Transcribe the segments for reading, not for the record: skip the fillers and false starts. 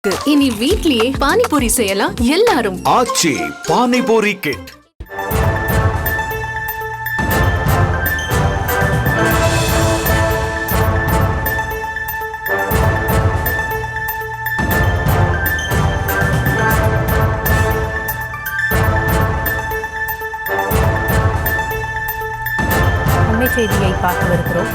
இனி வீட்லயே பானிபூரி செய்யலாம் எல்லாரும். ஆச்சி பானிபூரி கிட். அண்மை செய்தியை பார்த்து வருகிறோம்.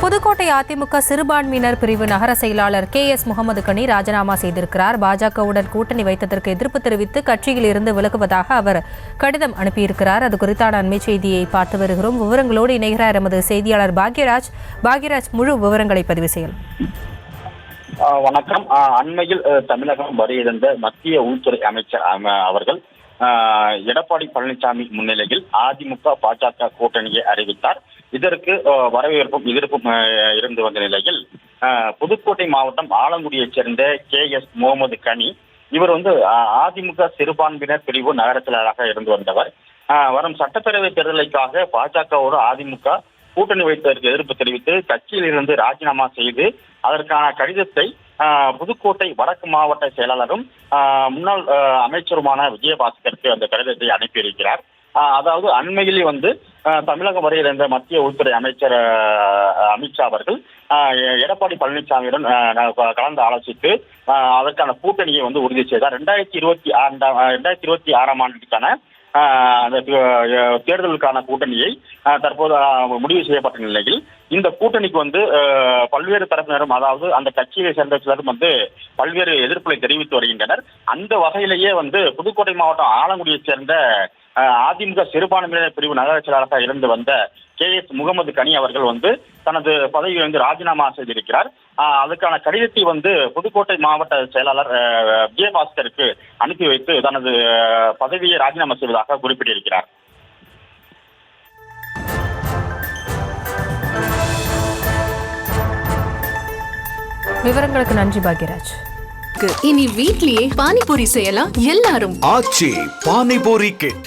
புதுக்கோட்டை அதிமுக சிறுபான்மையினர் பிரிவு நகர செயலாளர் KS முகமது கனி ராஜினாமா செய்திருக்கிறார். பாஜகவுடன் கூட்டணி வைத்ததற்கு எதிர்ப்பு தெரிவித்து கட்சியில் இருந்து விலகுவதாக அவர் கடிதம் அனுப்பியிருக்கிறார். அது குறித்தான அண்மை செய்தியை பார்த்து வருகிறோம். விவரங்களோடு இணைகிறார் எமது செய்தியாளர் பாக்யராஜ். முழு விவரங்களை பதிவு செய்யலாம். வணக்கம். அண்மையில் தமிழகம் வருகின்ற மத்திய உள்துறை அமைச்சர் அவர்கள் எடப்பாடி பழனிசாமி முன்னிலையில் அதிமுக பாஜக கூட்டணியை அறிவித்தார். இதற்கு வரவேற்பும் எதிர்ப்பும் இருந்து வந்த நிலையில் புதுக்கோட்டை மாவட்டம் ஆலங்குடியைச் சேர்ந்த KS முகமது கனி இவர் அதிமுக சிறுபான்மையினர் பிரிவு நகர செயலாளராக இருந்து வந்தவர். வரும் சட்டப்பேரவை தேர்தலுக்காக பாஜகவோடு அதிமுக கூட்டணி வைத்ததற்கு எதிர்ப்பு தெரிவித்து கட்சியில் இருந்து ராஜினாமா செய்து அதற்கான கடிதத்தை புதுக்கோட்டை வடக்கு மாவட்ட செயலாளரும் முன்னாள் அமைச்சருமான விஜயபாஸ்கருக்கு அந்த கடிதத்தை அனுப்பியிருக்கிறார். அதாவது அண்மையிலே தமிழகம் வருகின்ற மத்திய உள்துறை அமைச்சர் அமித்ஷா அவர்கள் எடப்பாடி பழனிசாமியுடன் கலந்து ஆலோசித்து அதற்கான கூட்டணியை உறுதி செய்தார். 2026ஆம் ஆண்டுக்கான அந்த தேர்தலுக்கான கூட்டணியை தற்போது முடிவு செய்யப்பட்ட நிலையில் இந்த கூட்டணிக்கு பல்வேறு தரப்பினரும், அதாவது அந்த கட்சியை சேர்ந்த சிலரும் பல்வேறு எதிர்ப்புகளை தெரிவித்து வருகின்றனர். அந்த வகையிலேயே புதுக்கோட்டை மாவட்டம் ஆலங்குடியைச் சேர்ந்த அதிமுக சிறுபான்மையினர் பிரிவு நகர செயலாளராக இருந்து வந்த KS முகமது கனி அவர்கள் தனது பதவியை ராஜினாமா செய்திருக்கிறார். அதுக்கான கடிதத்தை புதுக்கோட்டை மாவட்ட செயலாளர் விஜயபாஸ்கருக்கு அனுப்பி வைத்து தனது பதவியை ராஜினாமா செய்வதாக குறிப்பிட்டிருக்கிறார். விவரங்களுக்கு நன்றி பாக்யராஜ். இனி வீட்லயே பானிபூரி செய்யலாம் எல்லாரும். ஆச்சி பானிபூரி கிட்.